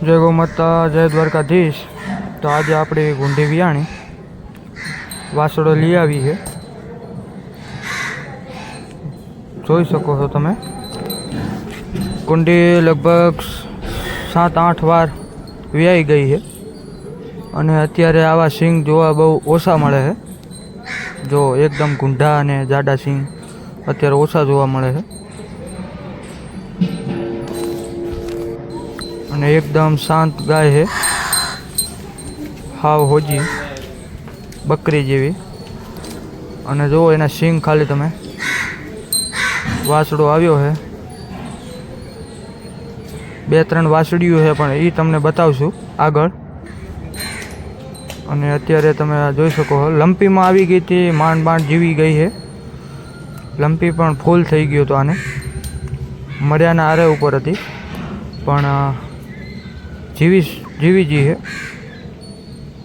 જય ગૌ માતા, જય દ્વારકાધીશ। તો આજે આપણે ગુંડી વિયાણી વાસળો લઈ આવી છે, જોઈ શકો છો તમે। કુંડી લગભગ 7-8 વાર વ્યાઈ ગઈ છે અને અત્યારે આવા સિંગ જોવા બહુ ઓછા મળે છે। જો એકદમ ગુંઢા અને જાડા સિંગ અત્યારે ઓછા જોવા મળે છે અને એકદમ શાંત ગાય છે, હાવ હોજી બકરી જેવી। અને જો એના સિંગ ખાલી તમે, વાસડો આવ્યો છે, 2-3 વાસળીઓ છે પણ એ તમને બતાવશું આગળ। અને અત્યારે તમે જોઈ શકો છો લંપીમાં આવી ગઈ હતી, માંડ જીવી ગઈ છે। લંપી પણ ફૂલ થઈ ગયો હતો, આને મર્યાના આરે ઉપર હતી પણ જીવી જી છે।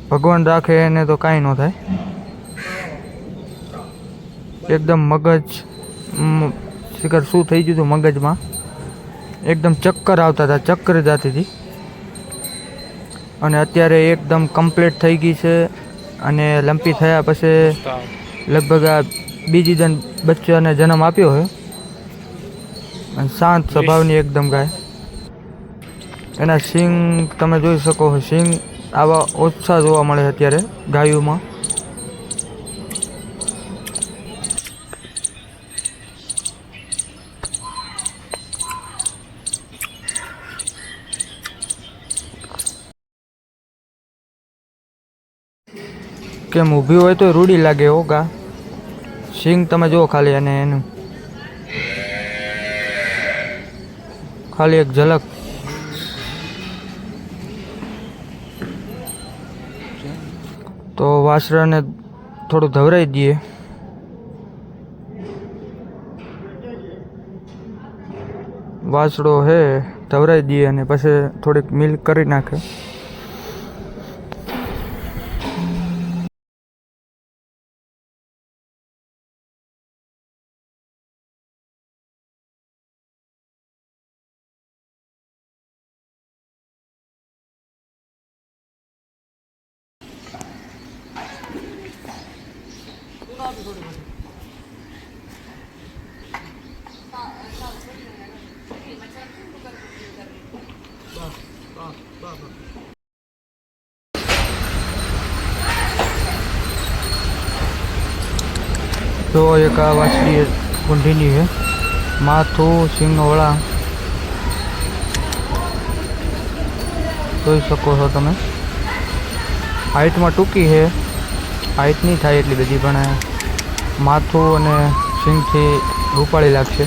ભગવાન રાખે એને તો કાંઈ ન થાય। એકદમ મગજ શિખર શું થઈ ગયું હતું મગજમાં, એકદમ ચક્કર આવતા હતા, ચક્કર જતી હતી અને અત્યારે એકદમ કમ્પ્લીટ થઈ ગઈ છે। અને લંપી થયા પછી લગભગ આ બીજી જન બચ્ચાને જન્મ આપ્યો છે અને શાંત સ્વભાવની એકદમ ગાય। એના સિંગ તમે જોઈ શકો છો, સિંગ આવા ઓછા જોવા મળે અત્યારે ગાયોમાં। કેમ ઊભી હોય તો રૂડી લાગે હો ગા। સિંગ તમે જુઓ ખાલી, અને એનું ખાલી એક ઝલક। તો વાસરાને થોડું ધવરાઈ દઈએ, વાસડો હે ધવરાઈ દઈએ અને પછી થોડીક મિલ્ક કરી નાખે। તો એક આ વાસળી કુંડીની છે, માથું સિંગનો વળા જોઈ શકો છો તમે। હાઇટમાં ટૂંકી છે, હાઇટ નહીં થાય એટલી બધી, પણ માથું અને સિંગથી રૂપાળી લાગશે।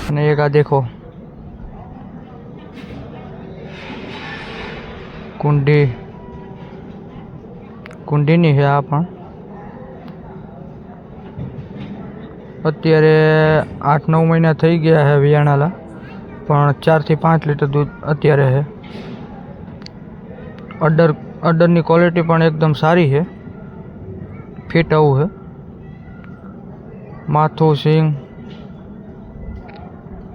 અને એક આ દેખો કુંડીની છે, આ પણ અત્યારે 8-9 મહિના થઈ ગયા છે વિયાણાલા, પણ 4 થી 5 લીટર દૂધ અત્યારે છે। અડરની ક્વોલિટી પણ એકદમ સારી છે, ફિટ આવું છે। માથું સિંગ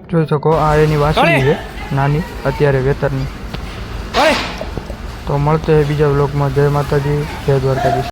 જોઈ શકો, આ એની વાસળી છે નાની અત્યારે વેતરની। તો મળતે બીજા વ્લોગમાં। જય માતાજી, જય દ્વારકાધીશ।